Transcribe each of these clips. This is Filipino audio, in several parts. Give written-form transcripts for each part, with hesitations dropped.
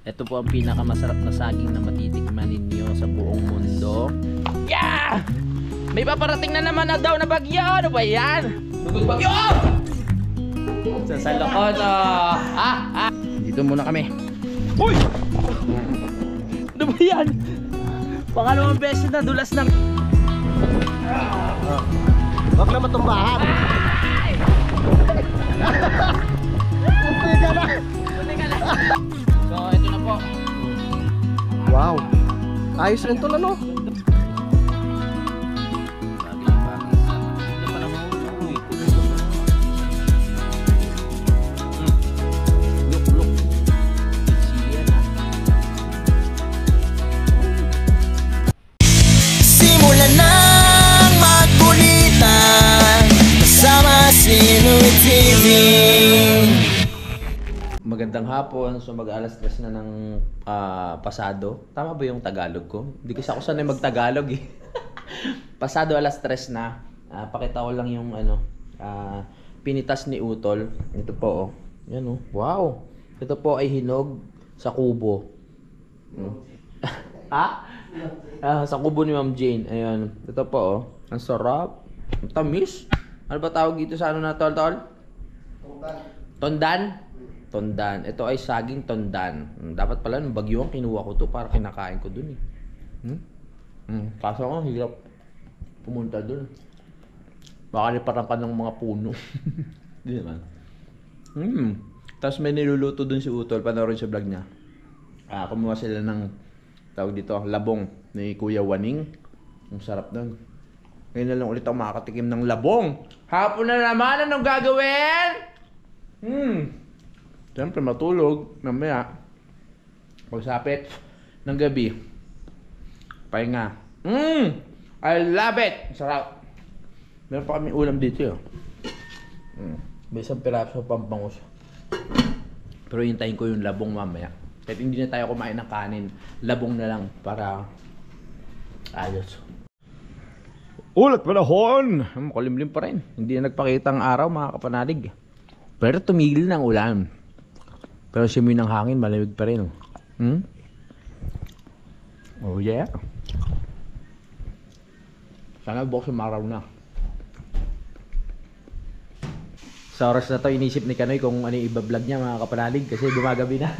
Ito po ang pinakamasarap na saging na matitikman ninyo sa buong mundo. Yeah! May paparating na naman na daw na bagyo. Ano ba yan? Bugod bagyo! Sa Salokon. Dito muna kami. Uy! Ano ba yan? Pangalawang beses na dulas ng... Huwag na matumbahan. Punti ka na. So, ito na po. Wow. Ayos rin to na, no? Simulan ng magkulitan kasama si Louie TV. Magandang hapon. So mag-alas 3 na ng pasado. Tama ba yung Tagalog ko? Hindi kasi ako sanay mag-Tagalog eh. Pasado alas 3 na. Pakita ko lang yung pinitas ni Utol. Ito po oh. Yan oh. Wow. Ito po ay hinog sa kubo. Sa kubo ni Ma'am Jane. Ayun. Ito po oh. Ang sarap. Ang tamis. Ano ba tawag dito sa ano na tol? Tondan? Tondan. Ito ay saging tondan. Dapat pala nung bagyo ang kinuha ko to para kinakain ko dun eh. Kaso ako hirap pumunta dun. Baka liparang ka ng mga puno. Di naman. Tapos may niluluto dun si Utol. Panoorin sa vlog niya. Kumuha sila ng tawag dito, labong ni Kuya Waning. Ang sarap dun. Ngayon na lang ulit ako makakatikim ng labong. Hapon na naman. Anong gagawin? Siyempre matulog. Mamaya. Pagsapit ng gabi. Pahinga. I love it. Sarap. Meron pa kami ulam dito yun. May isang piraso pambangus. Pero hintayin ko yung labong mamaya. Kahit hindi na tayo kumain ng kanin, labong na lang para ayos. Ulat panahon! Makulimlim pa rin. Hindi na nagpakita ang araw mga kapanalig. Pero tumigil ng ulan. Pero simoy ng hangin, malamig pa rin. Oh yeah. Sana bukas umaraw na. Sa oras na to, inisip ni Kanoy kung ano yung iba-vlog niya mga kapanalig. Kasi gumagabi na.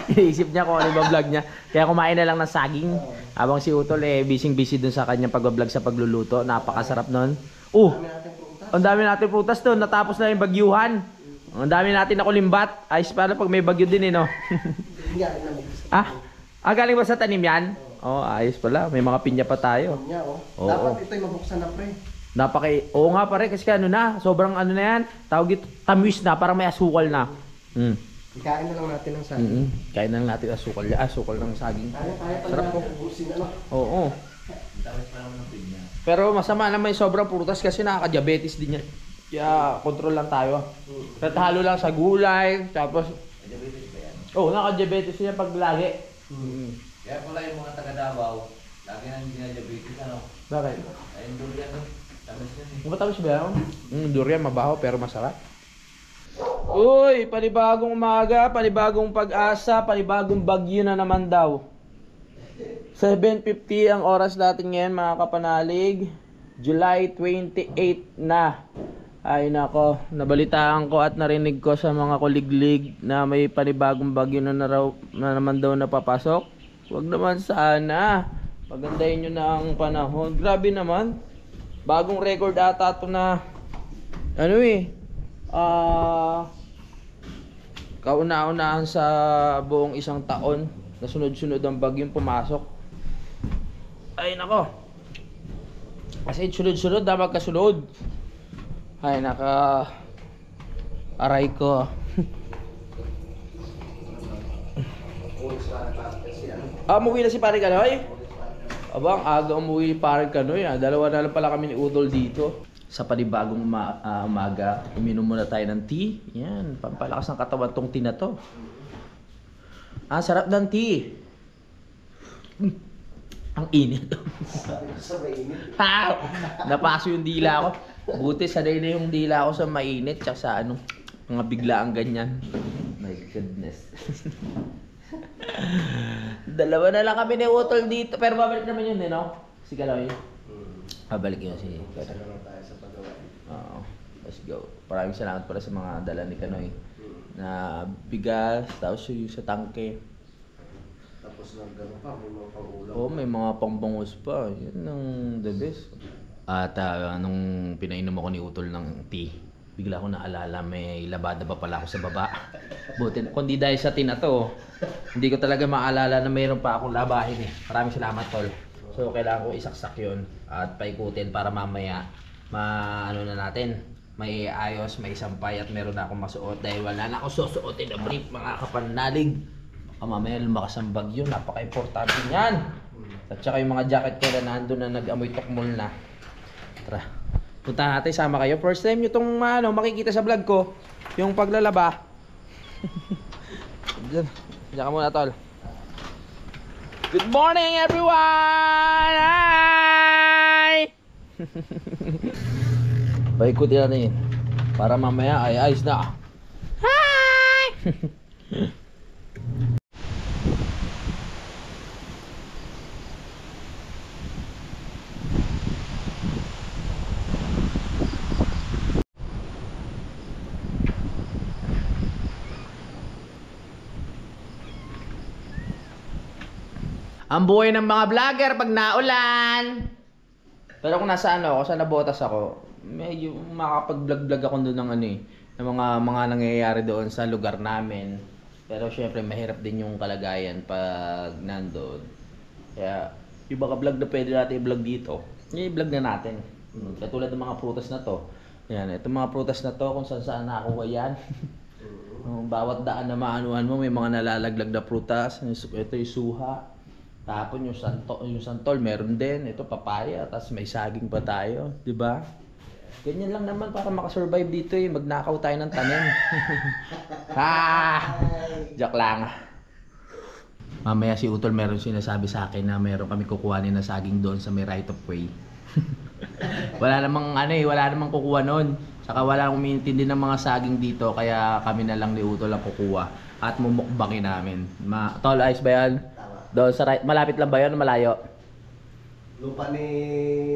Inisip niya kung ano yung iba-vlog niya. Kaya kumain na lang ng saging. Habang si Utol busy dun sa kanyang pag-vlog sa pagluluto. Napakasarap nun. Ang dami natin prutas dun. Natapos na yung bagyuhan. Ang dami natin na kulimbat. Ayos pala pag may bagyo din eh no. Galing ba sa tanim yan? Ayos pala. May mga pinya pa tayo. Dapat ito'y mabuksan na pre. Oo nga pare kasi ano na. Sobrang ano na yan. Tawag ito tamis na. Parang may asukal na. Ikain na lang natin ng saging. Kain na lang natin asukal. Asukal ng saging. Sarap po. Oo. Pero masama naman yung sobrang prutas kasi nakaka-diabetes din yan. Kaya control lang tayo. At halo lang sa gulay. Tapos naka-diabetes yan pag lagi. Kaya pala yung mga taga Davao, lagi nang dinadiabetes ano. Bakit? Ay yung durian no. Tamis yan eh. Matamis ba yan? Durian mabaho pero masarap. Uy, panibagong umaga, panibagong pag-asa, panibagong bagyo na naman daw. 7:50 ang oras natin ngayon mga kapanalig. July 28 na. Ay nako, nabalitaan ko at narinig ko sa mga kuliglig na may panibagong bagyo na naman daw napapasok. Huwag naman sana. Pagandahin nyo na ang panahon. Grabe naman. Bagong record ata ito na kauna-unahan sa buong isang taon na sunod-sunod ang bagyong pumasok. Ay nako. Kasi sunod-sunod na magkasunod. Ay aray ko. Umuwi na si Pare Kanoy? Abang, aga umuwi Pare Kanoy. Dalawa na lang pala kami ni Udol dito. Sa panibagong umaga, uminom muna tayo ng tea. Yan, pampalakas ng katawan tong tea na to. Sarap ng tea. Ang init. Napaso yung dila ko. Buti sanay na yung dila ko sa mainit tsaka sa Mga biglaang ganyan. My goodness. Dalawa na lang kami ni Utol dito. Pero babalik naman yun eh, no? Si Kaloy. Babalik yun si Kaloy. Salamat tayo sa pagawa. Oo. Let's go. Maraming salamat pala sa mga dala ni Kanoy. Na bigas, tapos yung sa tangke. Tapos ng gano'n pa, may mga pang-ulam. Oo, may mga pambangos pa. Yun ang the best. At nung pinainom ako ni Utol ng tea, bigla ko naalala may labada pa pala ako sa baba. Buti, kundi dahil sa tea na to, hindi ko talaga maalala na mayroon pa akong labahin eh. Maraming salamat, Tol. So, kailangan ko isaksak yun at paikutin para mamaya ano na natin, may ayos, may sampay at meron na akong masuot dahil wala na akong susuotin na brief, mga kapanalig. Mamaya lumakas ang bagyo, napaka-importante niyan. At saka yung mga jacket ko na nandun na nag-amoy tokmol na. Tara, punta natin, sama kayo. First time nyo itong makikita sa vlog ko, yung paglalaba. Diyan ka muna, Tol. Good morning, everyone! Hi! Paikutin natin para mamaya ay ayos na. Hi! Ang buhay ng mga vlogger pag naulan. Pero kung nasa ako, sa nabotas ako, medyo makapag-vlog-vlog ako doon ng ng mga nangyayari doon sa lugar namin. Pero syempre mahirap din yung kalagayan pag nandoon. Kaya yung baka vlog na pwede natin i-vlog dito, i-vlog na natin. Katulad ng mga prutas na to. Yan, itong mga prutas na to kung saan nakuha yan. Bawat daan na maanuhan mo may mga nalalaglag na prutas. Ito yung suha. Tapon yung santol meron din. Ito papaya, tapos may saging pa tayo, 'di ba? Ganyan lang naman para makasurvive dito eh. Magnakaw tayo ng tanim. Joke lang. Mamaya si Utol meron sinasabi sa akin na meron kami kukuhanin na saging doon sa may right of way. Wala namang wala namang kukuha noon. Saka wala akong umiintindi ng mga saging dito kaya kami na lang ni Utol ang kukuha at mumukbangin namin. Tol, ayos ba yan? Doon sa right, malapit lang ba yun o malayo? Lupa ni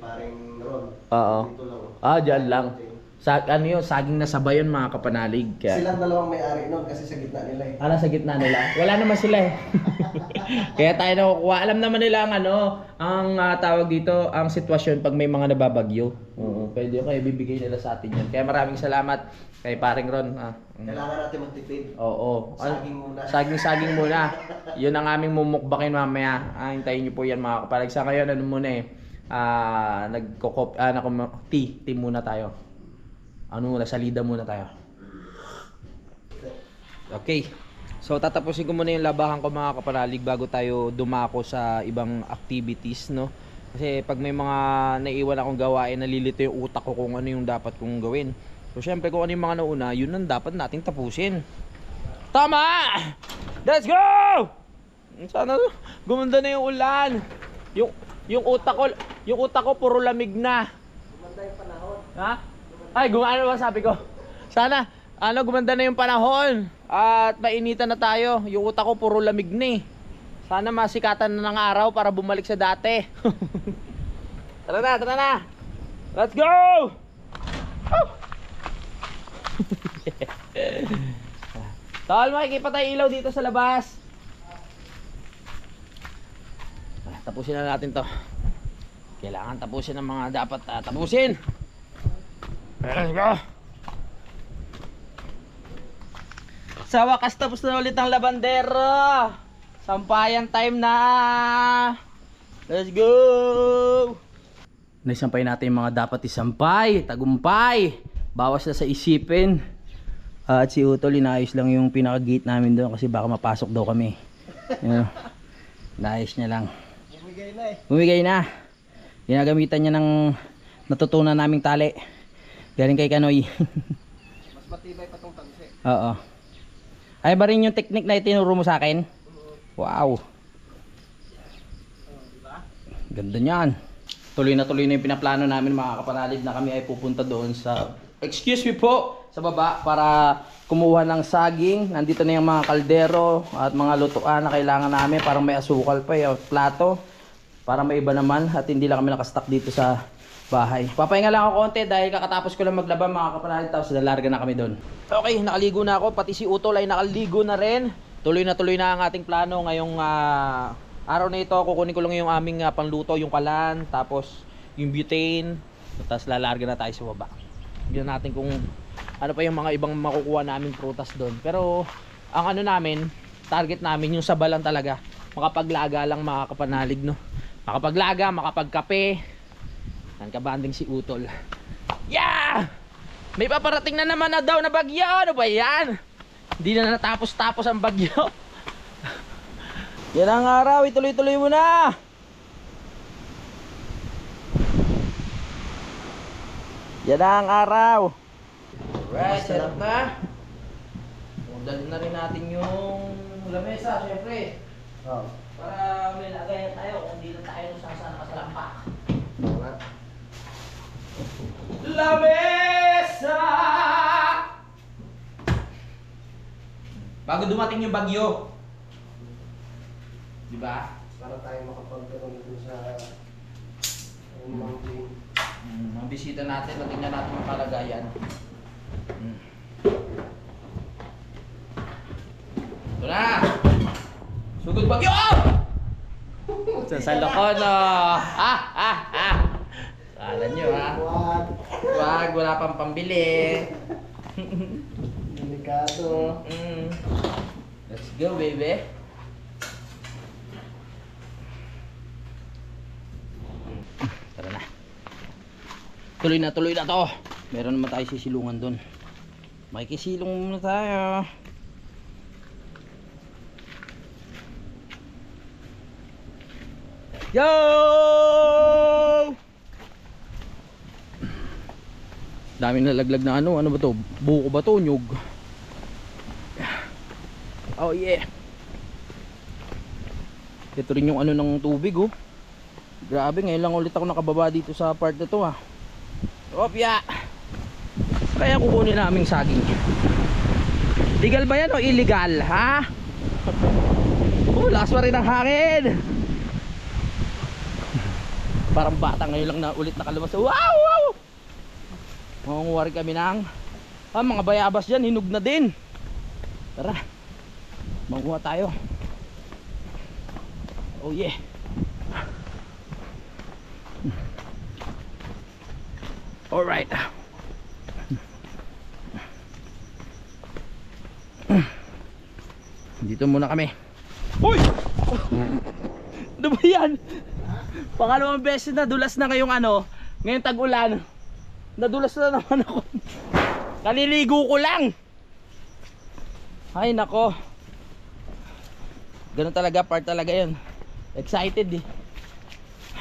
paring Ron. Oo. Dito lang. Dyan lang. Saging na sabay yun mga kapanalig. Kaya... Silang dalawang may-ari nun kasi sa gitna nila eh. Sa gitna nila. Wala naman sila eh. Kaya tayo nakukuha. Alam naman nila ang tawag dito, ang sitwasyon pag may mga nababagyo. Pwede yung kayo bibigay nila sa atin yan. Kaya maraming salamat kay paring Ron. Kailangan natin magtipid. Oo. Saging muna. Saging muna. Yun ang aming mumukbakin mamaya. Hintayin nyo po yan mga kapalag. Sa ngayon, muna eh. Tea muna tayo. Salida muna tayo. Okay. So tatapusin ko muna yung labahan ko mga kapanalig bago tayo dumako sa ibang activities, no? Kasi pag may mga naiwan akong gawain, nalilito yung utak ko kung ano yung dapat kong gawin. So syempre kung ano yung mga nauna, yun ang dapat nating tapusin. Tama! Let's go! Sana gumanda na yung ulan. Yung utak ko puro lamig na. Gumanda yung panahon. Ha? Ay, ano ba sabi ko? Sana gumanda na yung panahon at mainitan na tayo. Yung utak ko puro lamig na eh. Sana masikatan na ng araw para bumalik sa dati. Tara na. Let's go! Tol, makikipatay ilaw dito sa labas. Tapusin na natin to. Kailangan tapusin ang mga dapat tapusin. Let's go! Sa wakas tapos na ulit ang labandero. Sampayan time na. Let's go! Naisampay natin yung mga dapat isampay. Tagumpay. Bawas na sa isipin. At si Utol, inayos lang yung pinaka-gate namin doon kasi baka mapasok daw kami. Naayos niya lang. Bumigay na. Ginagamitan niya ng natutunan naming tali. Galing kay Kanoy. Mas matibay pa tong tagsi. Oo. Ay ba rin yung technique na itinuro mo sa akin? Wow. Ganda niyan. Tuloy na yung pinaplano namin mga kapanalig na kami ay pupunta doon sa excuse me po, sa baba para kumuha ng saging. Nandito na yung mga kaldero at mga lutuan na kailangan namin. Parang may asukal pa yung plato. Para may iba naman at hindi lang kami nakastock dito sa bahay. Papahinga lang ako konti dahil kakatapos ko lang maglaba mga kapanalig, tapos lalarga na kami doon. Okay, nakaligo na ako. Pati si Utol ay nakaligo na rin. Tuloy na ang ating plano ngayong araw na ito. Kukunin ko lang yung aming panluto, yung kalan, tapos yung butane, tapos lalarga na tayo sa baba. Bigyan natin kung ano pa yung mga ibang makukuha naming prutas doon. Pero ang ano namin, target namin yung saba lang talaga. Makapaglaga lang mga kapanalig, no? Makapaglaga, makapagkape. Yan, kabanding si Utol. Yeah! May paparating na naman na daw na bagyo. Ano ba yan? Hindi na natapos-tapos ang bagyo. Yan ang araw, ituloy-tuloy mo na. Yan ang araw. Alright, set up na. Dalhin na rin natin yung lamesa, syempre. Oo. Para may lagayan tayo kung hindi na tayo sasana ka sa lampak. Lamesa! Bago dumating yung bagyo. Diba? Para tayo makapagkaroon dito sa mountain. Mga bisita natin, matingnan natin ang kalagayan. Ito na! Sugod bagyo! Sa Locono! Kala nyo ha? Wag, wala pang pambili. Delikado. Let's go, baby. Tara na. Tuloy na to. Meron naman tayo sisilungan doon. Makikisilong muna tayo. Yo! Daming nalaglag na ano ba to? Buko ba to? Nyug. Oh yeah. Ito rin yung ano ng tubig oh. Grabe, ngayon lang ulit ako nakababa dito sa part na to ah. Opya. Kaya kukunin naming saging. Legal ba yan o illegal ha? Lakas pa rin ang hangin. Parang bata ngayon lang na ulit nakalabas. Wow! Mangunguha rin kami ng mga bayabas dyan, hinog na din. Tara, manguha tayo. Oh yeah. Alright. Dito muna kami. Uy! Ano ba yan? Pangalawang beses na dulas na ngayong ano, ngayong tag-ulan. Nadulas na naman ako. Kaliligo ko lang. Ay nako. Ganun talaga, part talaga yun. Excited eh.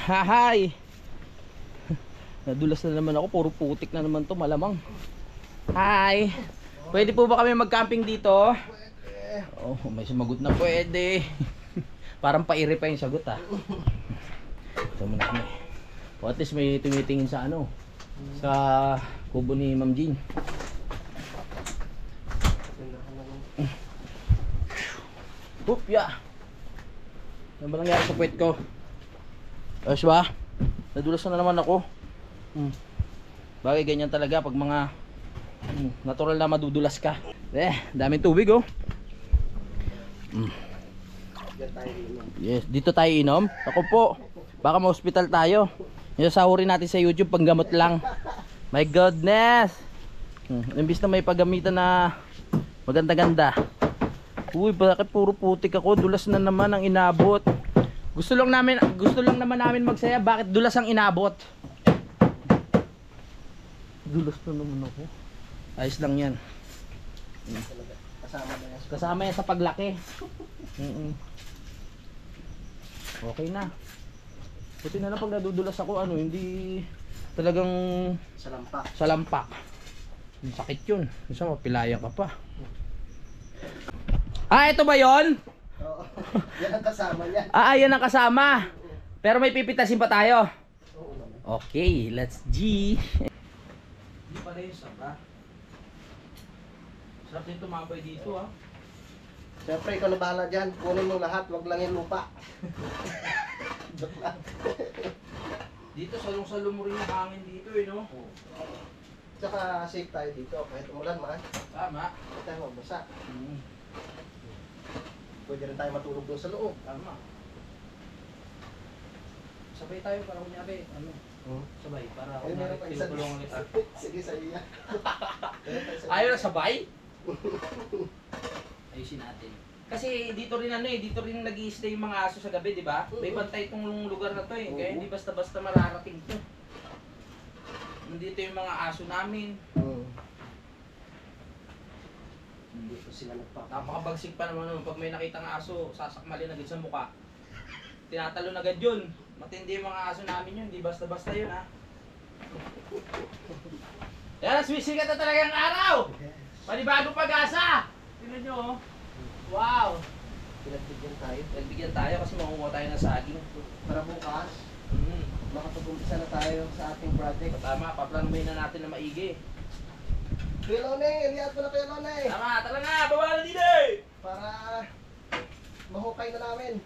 Hahay. Nadulas na naman ako, puro putik na naman to, malamang. Hi. Pwede po ba kami mag-camping dito? Oh, may sumagot na pwede. Parang pairi pa yung sagot ah. Ito muna kami. O at least may tumitingin sa ano, sa kubo ni Ma'am Jean. Yeah. Ano ba nangyari sa puwet ko? Ayos ba? Nadulas na naman ako. Bagay ganyan talaga pag mga natural na madudulas ka. Daming tubig oh. Yes, dito tayo inom. Ako po, baka ma-hospital tayo. Isasahurin natin sa YouTube panggamot lang. My goodness. Imbis na may paggamitan na maganda-ganda. Uy, bakit puro putik ako? Dulas na naman ang inabot. Gusto lang naman namin magsaya. Bakit dulas ang inabot? Dulas na naman ako. Ayos lang yan. Kasama yan sa paglaki. Okay na. Buti na lang pag nadudulas ako, ano, hindi talagang sa lampak. Sakit yun. Minsan mapilayan ka pa. Ito ba yon? Oo. Yan ang kasama niya. Yan ang kasama. Pero may pipitasin pa tayo. Okay, let's G. Hindi pa pala yung saba. Sarap din tumambay dito ah. Siyempre, ikaw na bahala dyan. Kunin mo lahat, wag lang yung lupa. Joke lang. Dito salong-salong mo rin yung hangin dito eh no? Tsaka safe tayo dito. Kahit umulan man, Tama. hindi tayo mabasa. Pwede rin tayo matulog doon sa loob. Tama. Sabay tayo para kunyari, ano, sabay para Ay, meron pa isa. tinutulungan kita. Sige, sige yan. Ayaw na sabay? Ayusin natin. Kasi dito rin ano eh, dito rin nag-i-stay yung mga aso sa gabi, di ba? May bantay itong lugar na to eh, kaya hindi basta-basta mararating to. Nandito yung mga aso namin. Hindi po sila nagpapa. Napakabagsik pa naman nun. Pag may nakitang aso, sasakmalin agad sa mukha. Tinatalon agad yun. Matindi yung mga aso namin yun, hindi basta-basta yun ha. Yan, sumisikat na talagang araw! Panibagong pag-asa! Tingnan nyo oh. Wow! Pinagbigyan tayo. Nagbigyan tayo kasi makukuha tayo ng saging. Para bukas, Mm. makapag-umpisa na tayo sa ating project. Tama, paplanuhin na natin na maigi. Kuya Lone, lihat mo na Kuya Lone. Tama, tala na! Baba na din eh! Para mahukay na namin.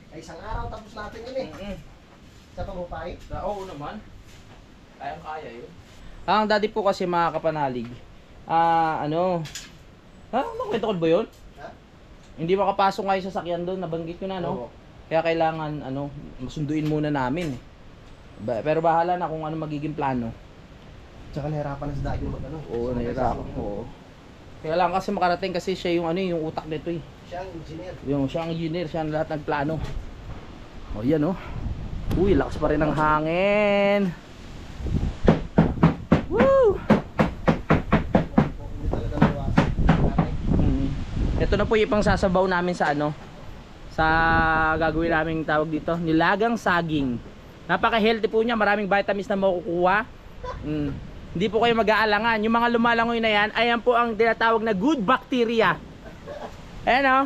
Ay, isang araw tapos natin yun eh. Sa pamupay. Oo naman. Kayang-kaya yun. Ang daddy po kasi mga kapanalig, makwento ko ba yun? Ha? Hindi makapasok kayo sa sakyan doon, nabanggit ko na, no? Oo. Kaya kailangan, masunduin muna namin. Pero bahala na kung ano magiging plano. Tsaka nahirapan na sa dahil mag ano. Oo, nahirap. Oo. Kaya lang kasi makarating kasi siya yung yung utak nito eh. Siya ang engineer. Siya ang engineer, siya ang lahat ng plano. O yan oh. Uy, lakas pa rin ng hangin. Woo! Hindi talaga mawasan. Ito na po yung pang sasabaw namin sa sa gagawin naming tawag dito, nilagang saging. Napaka-healthy po niya, maraming vitamins na makukuha. Hindi po kayo mag-aalangan. Yung mga lumalangoy na yan, ayan po ang tinatawag na good bacteria. Ayan o.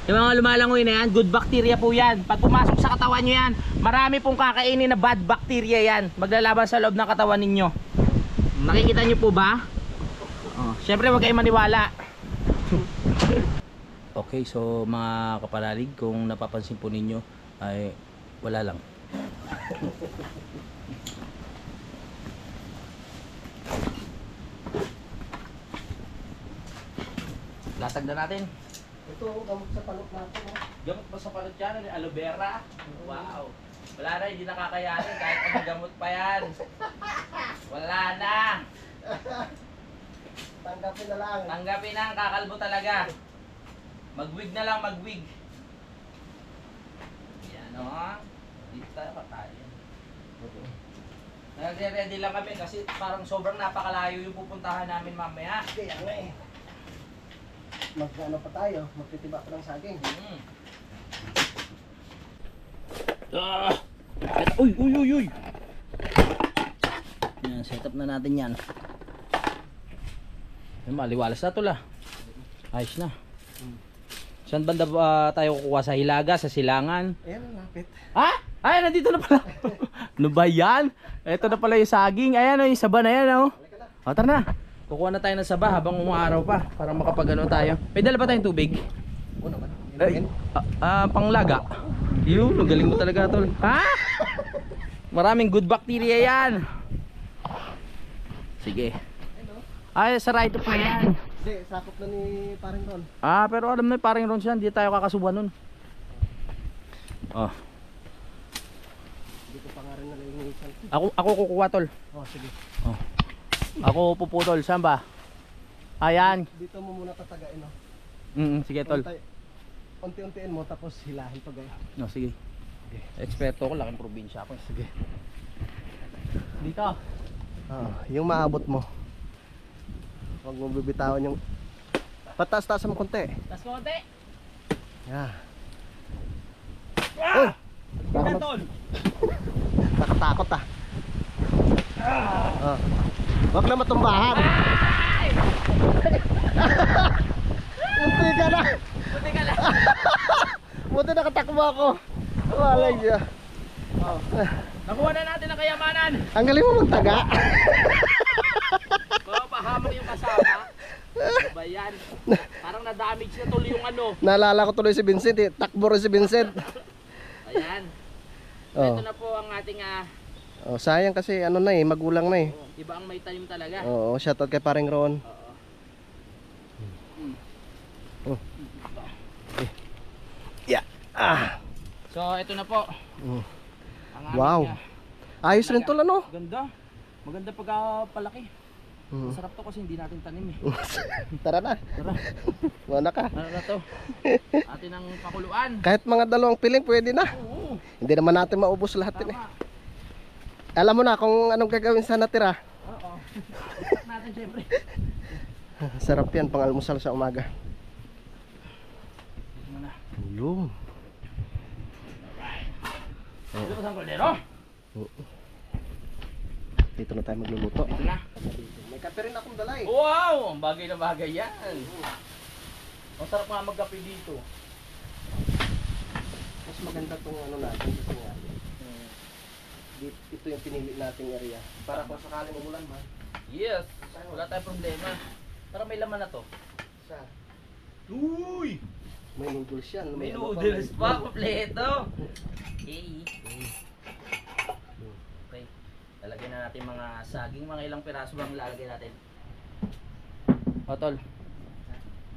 Yung mga lumalangoy na yan, good bacteria po yan. Pag pumasok sa katawan nyo yan, marami pong kakainin na bad bacteria yan. Maglalaban sa loob ng katawan ninyo. Nakikita nyo po ba? Siyempre huwag kayong maniwala. Okay, so mga kapalalig, kung napapansin po ninyo ay wala lang. Lasag na natin. Ito, gamot sa palok natin. Gamot ba sa palot yan? Aloe vera? Wow. Wala na, hindi nakakayanin kahit anong gamot pa yan. Wala na. Tanggapin na lang. Tanggapin na, ang kakalbo talaga. Mag-wig na lang, mag-wig. Yan o. Dito tayo katayin. Nagre-ready lang kami kasi parang sobrang napakalayo yung pupuntahan namin mamaya. Kaya nga eh. Mag-ano pa tayo, magtitiba pa ng saging. Uy! Yan, set up na natin yan. Yan, maliwalas na ito lah. Ayos na. Saan banda tayo kukuha? Sa Hilaga, sa Silangan? Ayan, lapit. Ha? Ay, nandito na pala. Ano ba yan? Ito na pala yung saging. Ayan o, yung saba na yan o. O, tara na. Kukuha na tayo ng saba habang umaaraw pa para makapagano tayo. May dala pa tayong tubig? Oo naman. Ay, panglaga. Yun, ang galing mo talaga tol. Ha? Maraming good bacteria yan. Sige. Ay, sa right pa yan. Hindi, sakop na ni Paring Ron. Pero alam na parang ron siya, hindi tayo kakasubuan nun. Oh. Hindi ko pa nga rin nalilinisan. Ako kukuha tol. Oh, sige. Oh. Ako puputol, saan ba? Ayan. Dito mo muna tatagain, no? Sige tol. Unti-untiin mo, tapos hilahin pa gaya. No, sige. Eksperto ko, laking probinsya ako. Sige. Dito. Yung maabot mo. Huwag mo bibitawan yung... Pataas-taas mo konti. Tas konti. Yeah. Uy! Dito tol. Nakatakot ah. Huwag na matumbahan. Munti ka na. Buti ka lang. Buti nakatakbo ako. Walay siya. Nakuha na natin ang kayamanan. Ang galing mo magtaga. Kasama yung kasama. Ano ba yan? Parang na-damage na tuloy yung ano. Naalala ko tuloy si Vincent eh. Takbo rin si Vincent. Ayan. Oh. Ito na po ang ating Oh, sayang kasi ano na eh, magulang na eh. iba ang may tanim talaga. Oo, shoutout kay paring Ron. Oh. Yeah. Ah. So ito na po. Mm. Ang aming, Wow. Ayos rin tol ano? Ganda. Maganda pag palaki. Mm. Masarap to kasi hindi natin tanim eh. Tara na. Tara. Mana ka. Ano na to? Atin ang pakuluan. Kahit mga dalawang piling pwede na. Oo. Hindi naman natin maubos lahat din eh. Tama. Alam mo na kung anong gagawin sa natira. Oo. Natin syempre. Sarap yan pang almusal sa umaga. Ito mo na. Yun. Ito pa sa kaldero. Dito na tayo magluluto. Ito na. May kape rin akong dala eh. Wow! Ang bagay na bagay yan. Ang sarap nga magkape dito. Mas maganda tong ano natin. Ito nga. Ito yung pinili nating area. Para kung sakaling umulan man. Yes. Wala tayong problema. Parang may laman na to. Sa Uy! may noodles yan. May ano noodles pa. Kompleto. Okay. Okay. Lalagyan na natin mga saging. Mga ilang piraso bang lalagyan natin? O tol.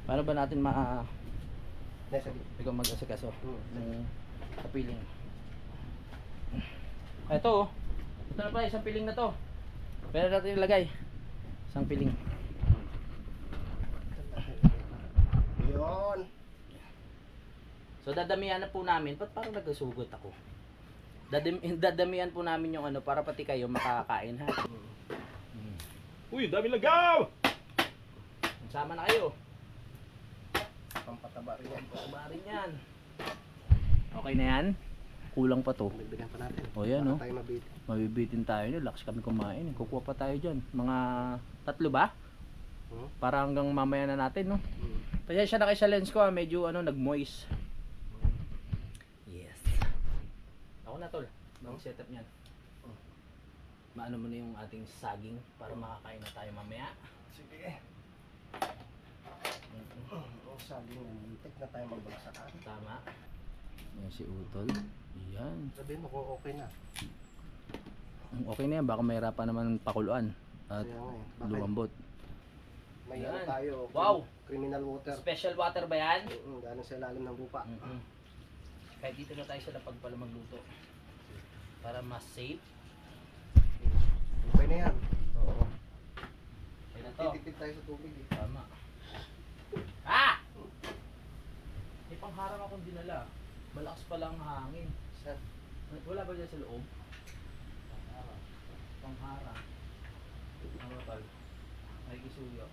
Paano ba natin Nasa ikaw mag-asikaso ng kapiling? Ito oh. Ito na pala isang piling na to. Pwede natin ilagay. Isang piling. Yun. So dadamihan na po namin. Ba't parang nagsugot ako? Dadamihan po namin yung ano para pati kayo makakain ha. Uy, dami lagaw! Sama na kayo. Pampataba rin yan. Pataba rin yan. Okay na yan? Kulang pa to. Dagdagan pa natin. O yan Para oh. tayo mabit. Mabibitin tayo nyo. Lakas kami kumain. Kukuha pa tayo dyan. Mga 3 ba? Para hanggang mamaya na natin no. Pasensya na kayo sa lens ko medyo ano nag-moist. Yes. Ako na tol. Bang setup niyan. Maano mo na yung ating saging para makakain na tayo mamaya. Sige. O sabi nga, lintik na tayo magbagsakan. Tama. Yan si Utol. Yan. Sabihin mo kung okay na. Okay na yan. Baka mahirapan naman pakuluan. At Kaya nga eh. Bakit? lumambot. May Yan. ano tayo. Wow. Criminal water. Special water ba yan? Galing sa ilalim ng lupa. Kahit dito na tayo sa lapag pala magluto. Para mas safe. Okay na yan. Oo. Kaya na to. Titipid tayo sa tubig eh. Tama. Ah! May pangharang akong dinala. Malakas palang hangin. Sir. Wala ba dyan sa loob? Pangharang. Ano tol? May kisuyo.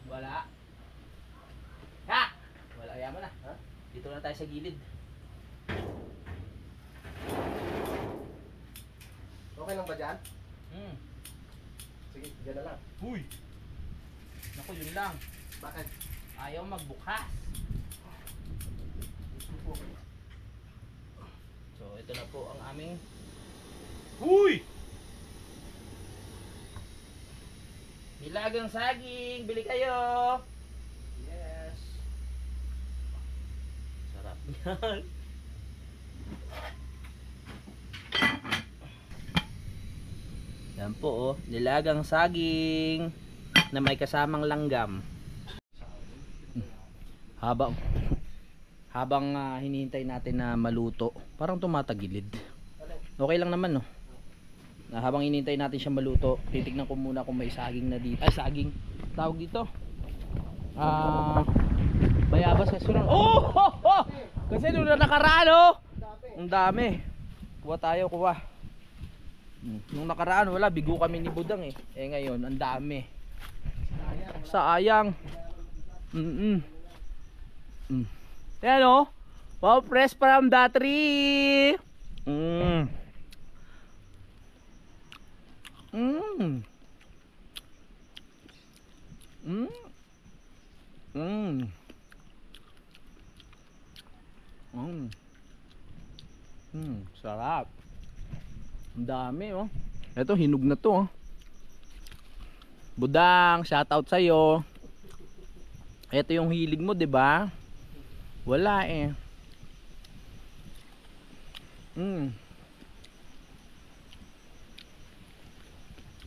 Wala. Ha! Wala. Ayaman na. Ha? Dito na tayo sa gilid. Okay lang ba dyan? Hmm. Sige, dyan na lang. Uy! Naku, yun lang. Bakit? Ayaw magbukas. So, ito na po ang aming Huy! Nilagang saging! Bili kayo! Yes. Sarap yan. Yan po oh. Nilagang saging na may kasamang langgam. Habang hinihintay natin na maluto, parang tumatagilid. Okay lang naman no. Habang hinihintay natin siya maluto, titignan ko muna kung may saging na dito. Ay, saging. Tawag dito. Bayabas sa sunod. Oh! Ho, ho! Kasi nung nakaraan oh. Ang dami. Kuha tayo, kuha. Nung nakaraan wala, bigo kami ni Budang eh. Eh ngayon, ang dami. Sayang. Yan o. Wow, fresh from the tree. Sarap. Ang dami oh. Ito hinog na to oh. Budang, shoutout sa'yo. Ito yung hilig mo, 'di ba? Wala eh. Mm.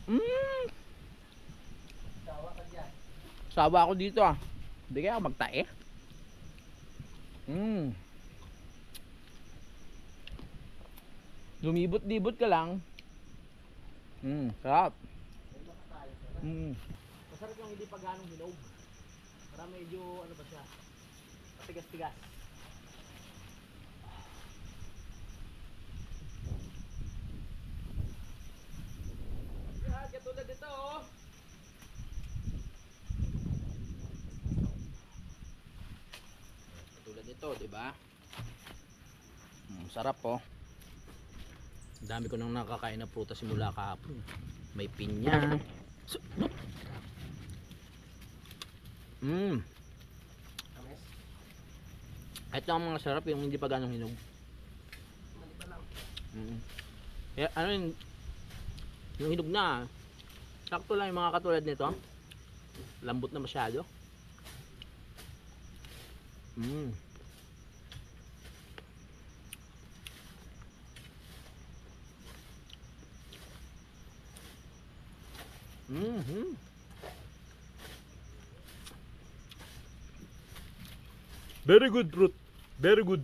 Mm. Sawa ako dito ah. Hindi kaya ako magtae. Mm. Lumibot-libot ka lang. Sarap. Masarap yung hindi pa ganong hinog. Para medyo ano ba siya? Patigas-tigas. Yan, katulad dito oh. Katulad nito, di ba? Sarap po. Oh. Dami ko nang nakakain na prutas simula kahapon. May pinya. Ito ang mga sarap yung hindi pa ganong hinog. Ano yung hinog na. Sakto lang yung mga katulad nito. Lambot na masyado. Very good fruit. Very good.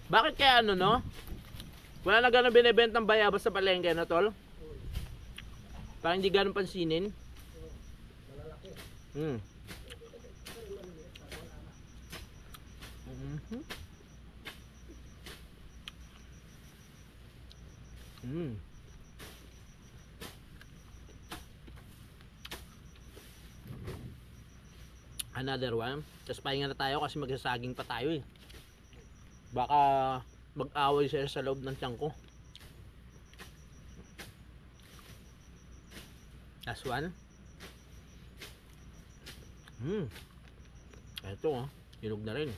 Bakit kaya ano no? Wala na ganun binibentang bayabas sa palengke na tol? Parang hindi ganun pansinin. Another one. Tapos pahinga na tayo kasi magsasaging pa tayo eh. Baka mag-away siya sa loob ng tiyan ko. Last one. Ito oh, hinog na rin.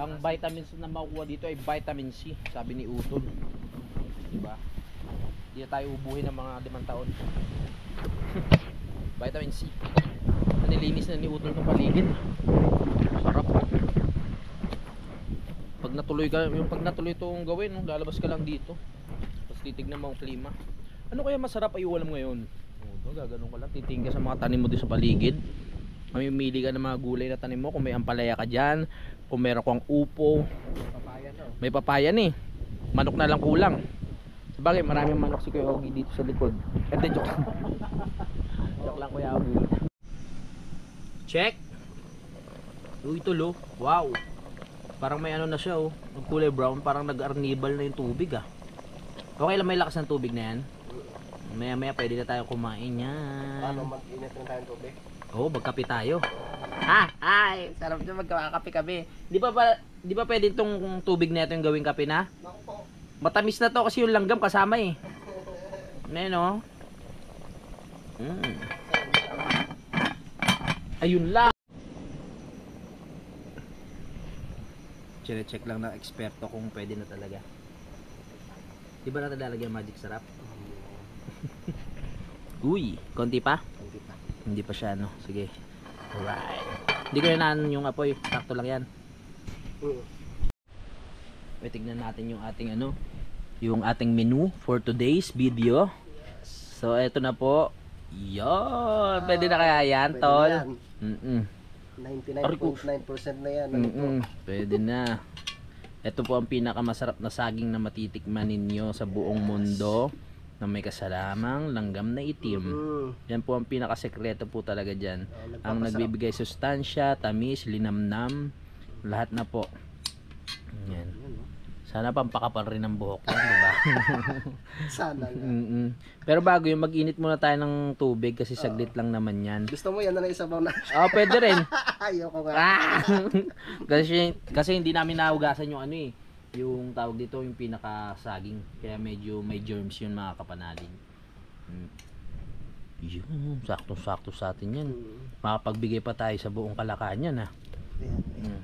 Ang vitamins na makukuha dito ay vitamin C, sabi ni Utol. Diba? Hindi na tayo ubuhin ng mga 5 taon. Vitamin C. Nililinis na ni Utol ng paligid. Sarap po. Pag natuloy itong gawin, no, lalabas ka lang dito. Tapos titignan mo ang klima. Ano kaya masarap ay ulam ngayon? Gaganon ka lang, titingin ka sa mga tanim mo dito sa paligid. Mamimili ka ng mga gulay na tanim mo. Kung may ampalaya ka dyan, kung meron kang upo, may papaya eh. Manok na lang kulang. Sabagay, maraming manok si Kuya Ogie dito sa likod. Hindi, joke lang. Joke lang Kuya Ogie. Check. Ito lo. Wow. Parang may ano na siya oh. Kulay brown, parang nag-arnibal na yung tubig ah. Okay lang, may lakas ng tubig na yan. Maya maya pwede na tayo kumain yan. Paano mag-init na tayong tubig? Oo, magkape tayo. Ay, sarap na magkakape kami. Di ba pwede itong tubig na ito yung gawing kape na? Matamis na to kasi yung langgam kasama eh. Ayan o. Ayun lang. Check lang na eksperto kung pwede na talaga. Di ba natin lalagyan magic sarap? Uy, konti pa? Hindi pa. Hindi pa siya, no? Sige. Alright. Hindi ko naan yung apoy. Sakto lang yan. Tignan natin yung ating ano, yung ating menu for today's video. So, eto na po. Yon. Pwede na kaya yan, Pwede tol? na yan. 99.9% na yan. Pwede na. Ito po ang pinakamasarap na saging na matitikman ninyo sa buong mundo, na may kasalamang langgam na itim. Yan po ang pinakasekreto po talaga dyan. Ang nagbibigay sustansya, tamis, linamnam, lahat na po. Yan. Sana pampakapal rin ang buhok yan, diba? Sana nga. Pero bago yung mag-init muna tayo ng tubig kasi saglit lang naman yan. Gusto mo yan na isabaw na? Pwede rin. Ayoko nga. kasi hindi namin nahugasan yung ano eh, Yung tawag dito, yung pinakasaging. Kaya medyo may germs yun mga kapanalig. Yun, sakto-sakto sa atin yan. Makapagbigay pa tayo sa buong Kalakaran yan ha. Ayan.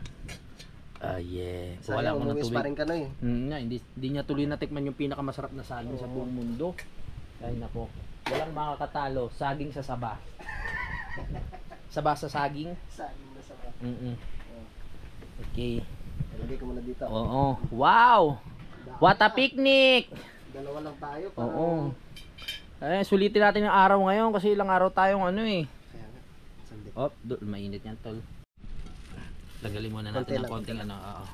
Yeah. Sayang, umuwis pa rin ka na eh. Hindi niya tuloy natikman yung pinakamasarap na saging sa buong mundo. Ay nako, walang makakatalo. Saging sa saba. Saba sa saging. Sayang na sa Okay. Lagay ko muna dito. Oo. Wow! What a picnic! Dalawa lang tayo. Oo. Sulitin natin yung araw ngayon kasi ilang araw tayong ano eh. Kaya nga. Sandali. Mainit yan tol. Tagalin muna natin Konti ng lang, konting konti ano.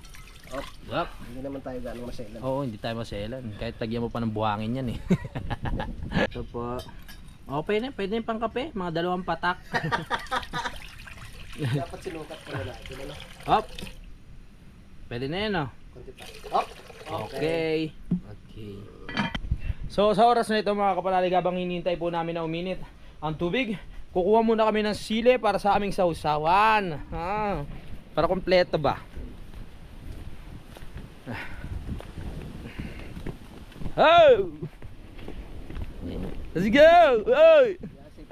Op. Hindi naman tayo ganong maselan. Oo, hindi tayo maselan. Kahit tagyan mo pa ng buhangin yan eh. Ito po. Pwede yung pang kape. Mga 2 patak. Dapat sinukat ko na natin. Ano? Hop. Pwede na yan oh. Konti pa. Op. Okay. So sa oras na ito mga kapanalig, habang hinihintay po namin na uminit ang tubig, kukuha muna kami ng sili para sa aming sausawan. Para kompleto ba? Oh! Let's go! Oy!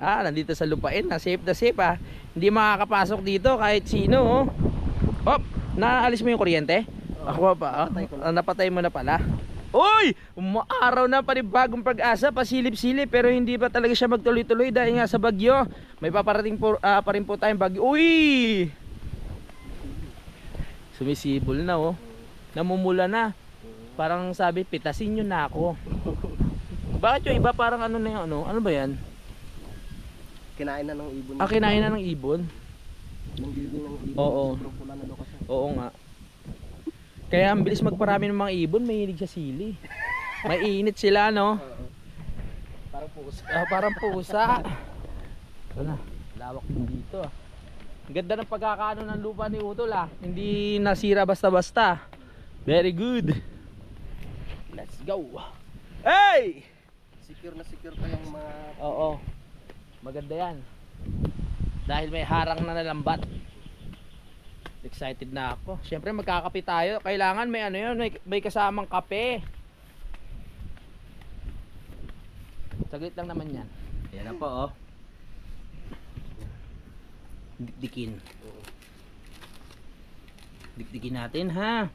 Nandito sa lupain, na safe ah. Hindi makakapasok dito kahit sino. Hop! Naalis mo yung kuryente? Ako pa. Napatay mo na pala. Uy! Umaaraw na panibagong pag-asa, pasilip-silip, pero hindi pa talaga siya magtuloy-tuloy dahil nga sa bagyo. May paparating pa rin po tayong bagyo. Uy! Sumisibol na oh. Namumula na. Parang sabi, pitasin nyo na ako. Bakit yung iba parang ano na yung ano? Ano ba yan? Kinain na ng ibon. Kinain na ng ibon? Ng ibon. Oo. Sobrang pula na daw kasi. Oo nga. Kaya ang bilis magparami ng mga ibon, mahilig sa sili. May init sila no? Parang pusa. Parang pusa. Ito na, lawak din dito ah. Ang ganda ng pagkakaano ng lupa ni Utol ah. Hindi nasira basta-basta. Very good. Let's go. Hey! Secure na secure pa yung mga... Oo. Maganda yan. Dahil may harang na nalambat. Excited na ako. Siyempre magkakape tayo. Kailangan may ano yun, may kasamang kape. Saglit lang naman yan. Yan na po oh. Dikdikin. Dikdikin natin ha.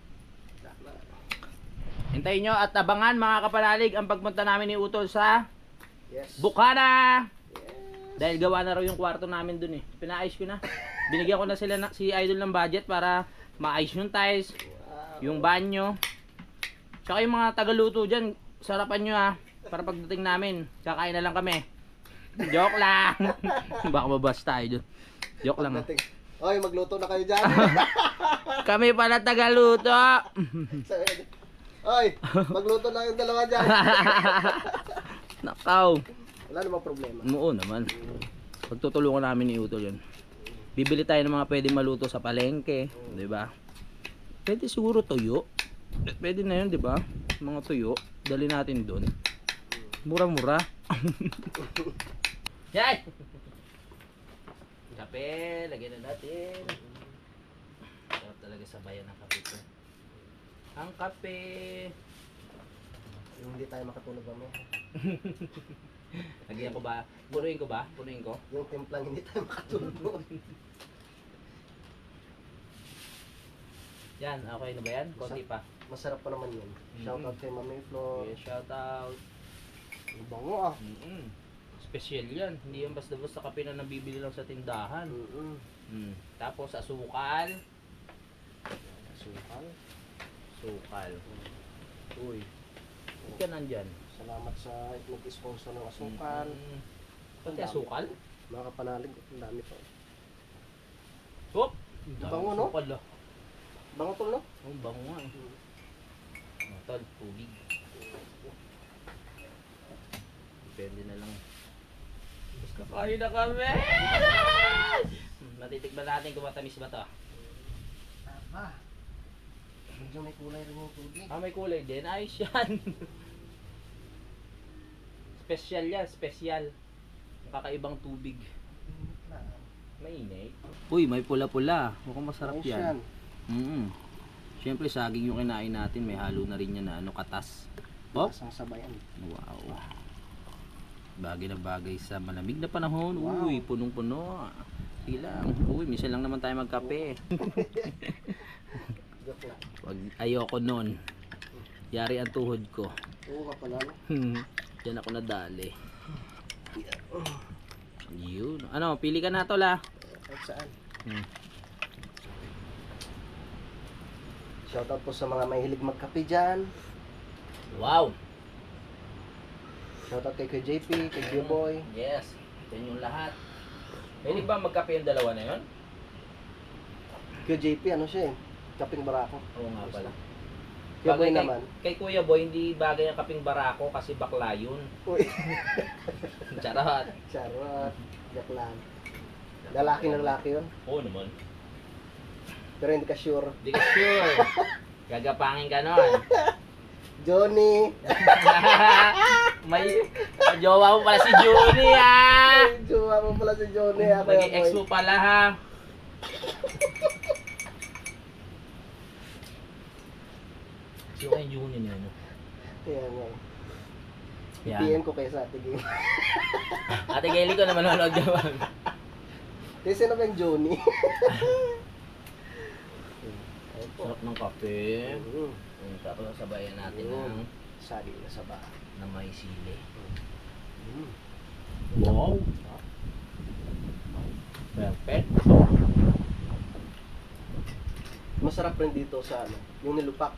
Hintayin nyo at abangan mga kapanalig ang pagpunta namin ni Utol sa Bukana. Dahil gawa na raw yung kwarto namin dun eh. Pinaayos ko na. Binigyan ko na sila si Idol ng budget para maayos yung tiles, yung banyo. Tsaka yung mga tagaluto dyan, sarapan nyo ha. Para pagdating namin, kakain na lang kami. Joke lang. Baka mabas tayo dun. Joke lang ha. Oy, magluto na kayo dyan. Kami pala tagaluto. Oy, magluto na yung dalawa dyan. Nakaw. Wala namang problema. Oo naman. Pagtutulungan namin ni Utol yun. Bibili tayo ng mga pwedeng maluto sa palengke, 'di ba? Pwede siguro tuyo. Pwede na 'yun, 'di ba? Mga tuyo, dali natin doon. Mura-mura. Yay! Kape, lagyan na natin. Sarap talaga sabayan ng kape ko. Ang kape. Yung hindi tayo makatulog mamaya. Lagyan ko ba? Punuin ko ba? Punuin ko? Yung timplang hindi tayo makatulog. Yan, okay na ba yan? Konti pa. Masarap pa naman yun. Shoutout kay Mami Flo. Okay, shout out. Ang bango ah. Special yan. Hindi yan basta-basta kape na nabibili lang sa tindahan. Tapos asukal. Sukal. Uy. Ba't ka nandyan? Salamat sa nag-sponsor ng asukal. Pati asukal? Mga kapanalig, ang dami pa. Hop! Bango, no? Asukal, ah. Bango tol, no? Oh, bango nga eh. Tol, tubig. Depende na lang. Tapos kakain na kami! Matitikman natin kung matamis ba to. Tama. Medyo may kulay rin yung tubig. May kulay din. Ayos yan. Special yan, special. Kakaibang tubig. Mainit. Uy, may pula-pula. Mukhang masarap Ayos yan. Siyempre saging yung kinain natin, may halo na rin yan na ano, katas. Oh, Sasabayan. wow. Bagay na bagay sa malamig na panahon. Wow. Uy, punong-puno. Sige lang. Uy, minsan lang naman tayo magkape. Joke lang. Wag, ayoko nun. Yari ang tuhod ko. Oo ka pala, no? Diyan ako nadali. Yun. Ano, pili ka na, tol, ah. Kahit saan. Hmm. Shoutout po sa mga mahilig magkape dyan. Wow. Shoutout kay JP, kay J-Boy. Yes. Yan yung lahat. Pwede ba magkape yung dalawa na yun? Kay JP, ano siya eh? Kaping barako. Oo nga pala. Kay Boy Bagay naman. Kay Kuya Boy, hindi bagay ang kaping barako kasi bakla yun. Uy. Charot. Charot. Joke lang. Lalaki na lalaki yun. Oo naman. Pero hindi ka sure. Hindi ka sure. Gagapangin ka nun. Johnny! May jowa mo pala si Johnny, ah. Ay, jowa mo pala si Johnny. Ako Maging ex mo pala, ha. Sino kayong Johnny na ano? Ayan nga. Yan. PM ko kay sa Ate Gay. Ate Gaily ko na manonood naman. Kasi sino ba yung Johnny? Ayun po. Sarap ng kape. Mm. Tapos sabayan natin Mm. ng Sali na sa ba. na may sili. Mm. Wow! Perfect. Masarap rin dito sa ano, yung nilupak.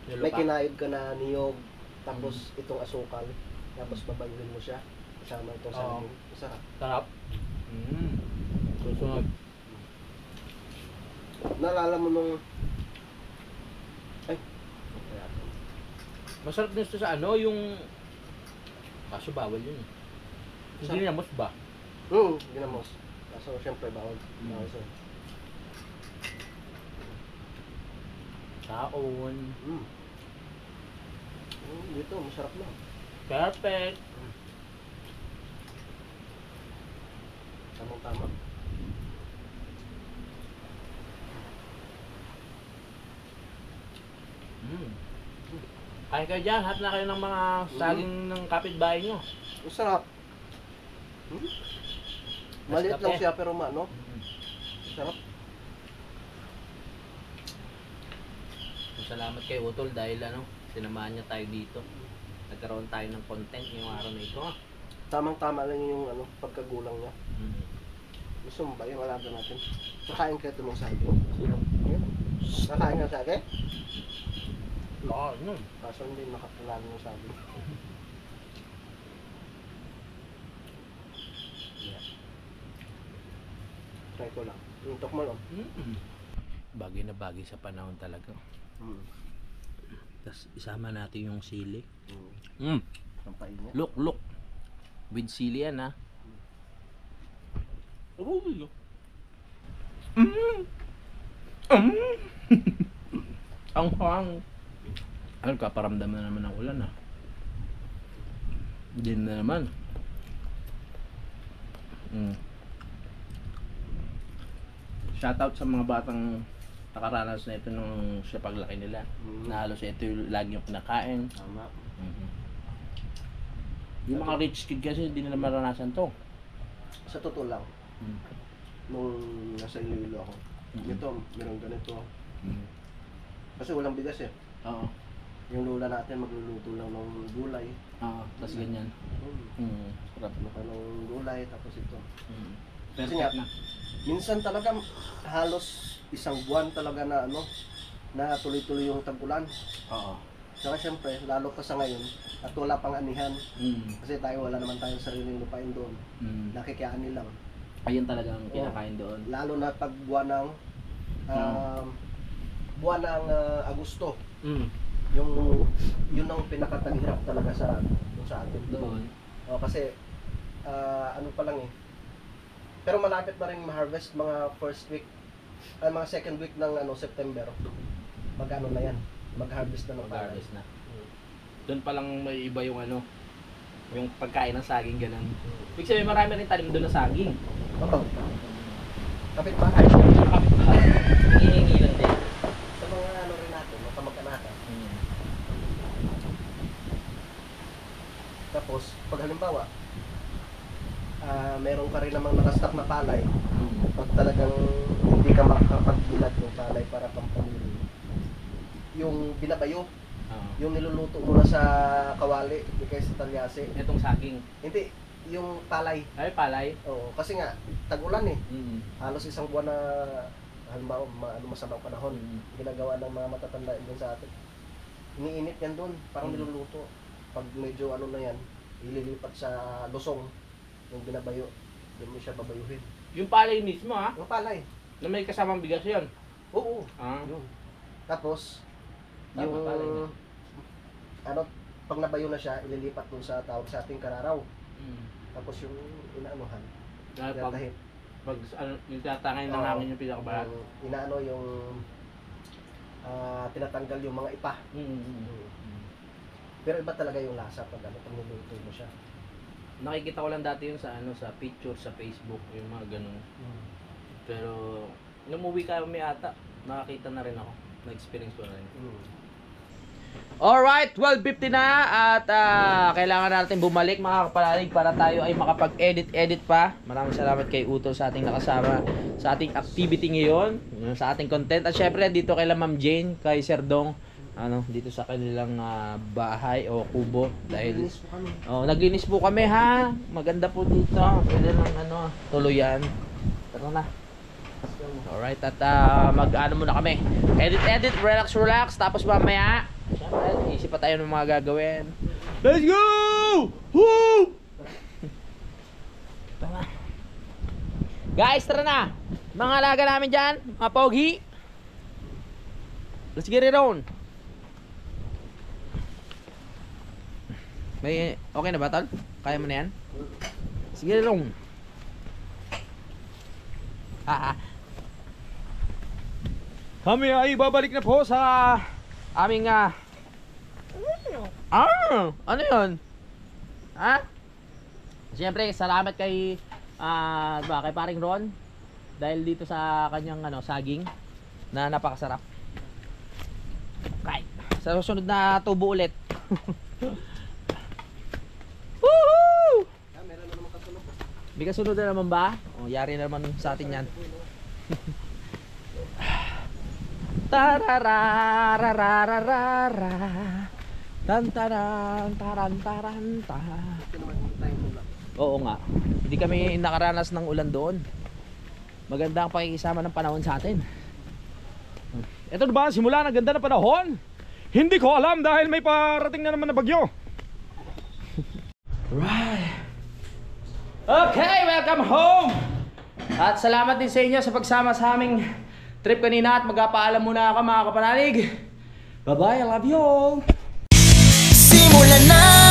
May kinayod ka na niyog, tapos itong asukal, tapos babayuhin mo siya. Kasama itong Oo. saging. Masarap. Sarap. Susunod. Naalala mo nung... Ay. Masarap din ito sa ano, yung... Kaso bawal yun eh. Hindi niya ba? Ginamos. Kaso syempre bawal. Bawal sa'yo. Taon. Dito, masarap na. Perfect. Tamang-tama. Kain kayo dyan, hat na kayo ng mga saging ng kapitbahay nyo. Masarap. Maliit lang kape. siya pero no? Masarap. Salamat kay Utol dahil ano, sinamahan niya tayo dito. Nagkaroon tayo ng content ngayong araw na ito. Tamang-tama lang yung ano, pagkagulang niya. Gusto mo ba yung alaga natin? Nakain ka ito ng saging. Sino? Nakain ka saging? Oo, nun. Kaso hindi makapalalo ng saging. Try ko lang. Intok mo lang. Bagay na bagay sa panahon talaga. Tapos isama natin yung sili. Sampay niya. Look. With sili yan, ha. Ang hang. Ano ka, paramdam na naman ng ulan, ha. Hindi na naman. Shoutout sa mga batang nakaranas na ito nung sa paglaki nila. Na halos ito yung lagi yung pinakain. Tama. Yung mga rich kid kasi hindi nila maranasan to. Sa totoo lang, nung nasa Iloilo ako, ito, meron ganito. Kasi walang bigas eh. Oo. Yung lola natin magluluto lang ng gulay. Oo, tapos ganyan. Sarap. Ano ka ng gulay, tapos ito. Kasi Perfect nga, na. minsan talaga halos isang buwan talaga na ano, na tuloy-tuloy yung tag-ulan. Oo. Saka syempre, lalo pa sa ngayon, at wala pang anihan. Kasi tayo, wala naman tayong sariling lupain doon. Nakikiani lang. Ayun talagang kinakain doon. Lalo na pag buwan ng Agosto. Yun ang pinakataghirap talaga sa atin doon. Kasi ano pa lang eh. Pero malapit na rin ma-harvest mga first week, mga second week ng September. Mag-ano na yan. Mag-harvest na ng palay. Mag-harvest na. Doon pa lang may iba yung ano, yung pagkain ng saging ganun. Ibig sabihin marami rin tanim doon na saging. Oo. Kapit bahay. Kapit ba? Hihingi lang din. Sa mga ano rin natin pag halimbawa, meron ka rin namang nakastock na palay, pag talagang hindi ka makakapagbilad ng palay para pampamili, yung binabayo, yung niluluto mo na sa kawali, hindi kayo sa talyase. Itong saging. Hindi, yung palay. Ay, palay. Oo, kasi nga, tag-ulan eh. Halos isang buwan na, halimbawa, masamang panahon, ginagawa ng mga matatanda din sa atin. Iniinit yan doon, parang niluluto. Pag medyo ano na yan, ililipat sa lusong, yung binabayo, doon mo siya babayuhin. Yung palay mismo ha? Yung palay. Na may kasamang bigas yun. Oo. Ah. Yun. Tapos, Tama, yung, palay na. ano, pag nabayo na siya, ililipat doon sa tawag sa ating kararaw. Tapos yung inaanuhan, Dahil pag, tinatahip. pag ano, yung tatangay ng hangin yung pinakabalat. Yung inaano yung tinatanggal yung mga ipa. Pero iba talaga yung lasa pag ano, pag niluto mo siya. Nakikita ko lang dati yun sa ano, sa picture sa Facebook, yung mga ganun. Pero nung umuwi kami ata, nakakita na rin ako. Na-experience ko na rin. Alright, 12:50 na at kailangan natin bumalik mga kapalalig para tayo ay makapag-edit pa. Maraming salamat kay Utol sa ating nakasama sa ating activity ngayon, sa ating content. At syempre dito kay Ma'am Jane, kay Sir Dong, ano, dito sa kanilang bahay o kubo dahil naglinis po kami ha. Maganda po dito. Pwede lang ano, tuluyan. Tara na. Alright, at mag-ano muna kami. Edit, relax, tapos mamaya siyempre, isip pa tayo ng mga gagawin. Let's go! Woo! Tama. Guys, tara na! Mga alaga namin dyan, mga pogi. Let's get it on. May, okay na ba, tol? Kaya mo na yan? Sige lang. Kami ay babalik na po sa aming ano yun? Ha? Siyempre, salamat kay kay paring Ron dahil dito sa kanyang saging na napakasarap. Okay. Sa susunod na tubo ulit. Woohoo! Meron na naman kasunod. May kasunod na naman ba? O, yari na naman sa atin yan. Tarararararara tantaran tarantaranta. Oo nga. Hindi kami nakaranas ng ulan doon. Maganda ang pakikisama ng panahon sa atin. Ito ba, simula ng ganda ng panahon? Hindi ko alam dahil may parating na naman na bagyo. Right. Okay, welcome home. At salamat din sa inyo sa pagsama sa aming trip kanina at magpapaalam muna ako mga kapanalig. Bye bye, I love you all. Simulan na